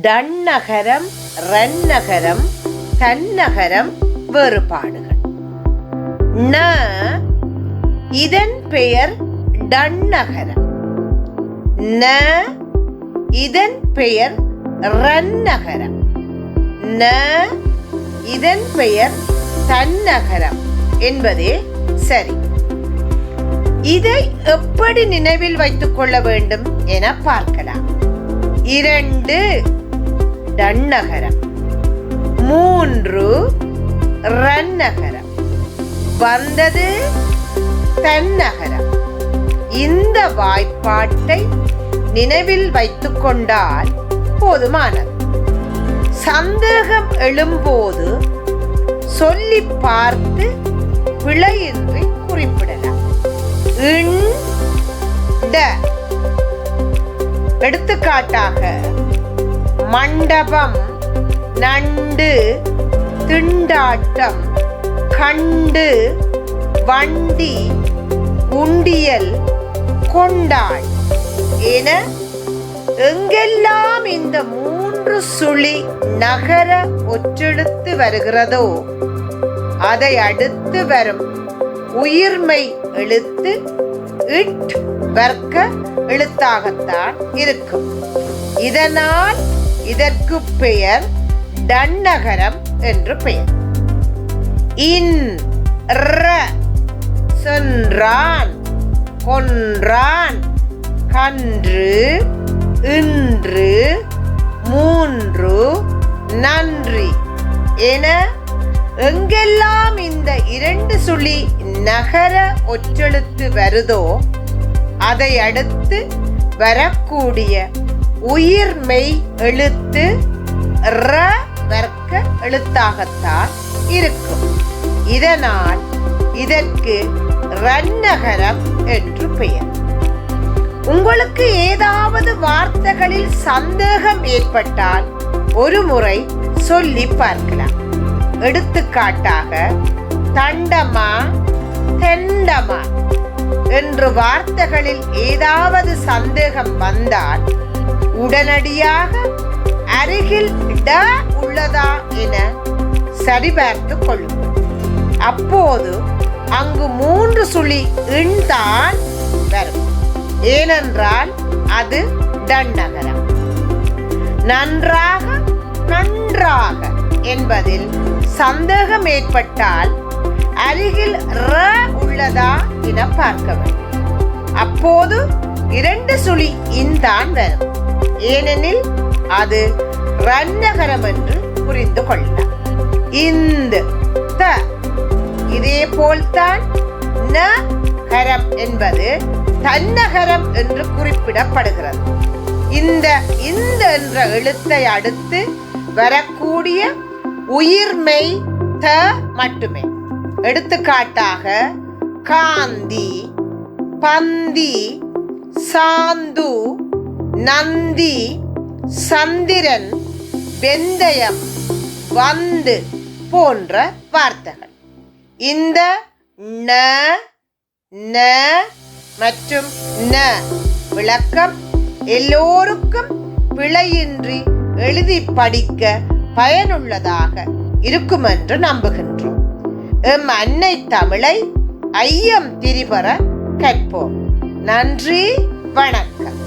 டன்னகரம், ரன்னகரம், தன்னகரம் வேறுபாடுகள். ந இதன் பெயர் டன்னகரம். ந இதன் பெயர் ரன்னகரம். ந இதன் பெயர் தன்னகரம் என்பதே சரி. இதை எப்படி நினைவில் வைத்துக் கொள்ள வேண்டும் என பார்க்கலாம். 2 டன்னகரம், 3 ரன்னகரம், வந்தது தன்னகரம். இந்த வாய்ப்பாட்டை நினைவில் வைத்துக் கொண்டால் போதுமானது. சந்தேகம் எழும்போது சொல்லி பார்த்து பிழையின்றி குறிப்பிடலாம். எடுத்துக்காட்டாக மண்டபம், நண்டு, திண்டாட்டம், கண்டு, வண்டி, உண்டியல், கொண்டாள் என எங்கெல்லாம் இந்த 3 சுழி நகர ஒற்றெழுத்து வருகிறதோ அதை அடுத்து வரும் உயிர்மை எழுத்து இட் வர்க்க எழுத்தாகத்தான் இருக்கும். இதனால் இதற்கு பெயர் டன்னகரம் என்று பெயர். சென்றான், கொன்றான், கன்று, இன்று, 3 நன்றி என எங்கெல்லாம் இந்த 2 சுழி நகர ஒற்றெழுத்து வருதோ அதை அடுத்து வரக்கூடிய உயிர்மெய் எழுத்து ர வர்க்க எழுத்தாகத்தான் இருக்கும். இதனால் இதற்கு ரன்னகரம் என்று பெயர். உங்களுக்கு ஏதாவது வார்த்தைகளில் சந்தேகம் ஏற்பட்டால் ஒரு முறை சொல்லி பார்க்கலாம். எடுத்துக்காட்டாக தண்டமா, தெண்டமா என்று வார்த்தைகளில் ஏதாவது சந்தேகம் வந்தால் உடனடியாக அருகில் ட உள்ளதா என சரிபார்த்து கொள்ளுங்கள். அப்போது அங்கு 3 சுழி இன் தான் வரும். ஏனென்றால் அது டன்னகரம். நன்றாக, நன்றாக என்பதில் சந்தேகம் ஏற்பட்டால் அருகில் ர உள்ளதா என பார்க்க வேண்டும். அப்போது 2 சுழி இன் தான் வரும். ஏனெனில் அது ரன்னகரம் என்று புரிந்து கொள்ளலாம். இந்த த இதே போல்தான் ந கரம் என்பது தன்னகரம் என்று குறிப்பிடப்படுகிறது. இந்த என்ற எழுத்தை அடுத்து வரக்கூடிய உயிர்மெய் த மட்டுமே. எடுத்துக்காட்டாக காந்தி, பந்தி, சாந்து, நந்தி, சந்திரன், வெந்தயம், வந்து போன்ற வார்த்தைகள். இந்த ந, ந மற்றும் ந விளக்கம் எல்லோருக்கும் பிழையின்றி எழுதி படிக்க பயனுள்ளதாக இருக்கும் என்று நம்புகின்றோம். எம் அன்னை தமிழை ஐயம் திரிபற கற்போம். நன்றி, வணக்கம்.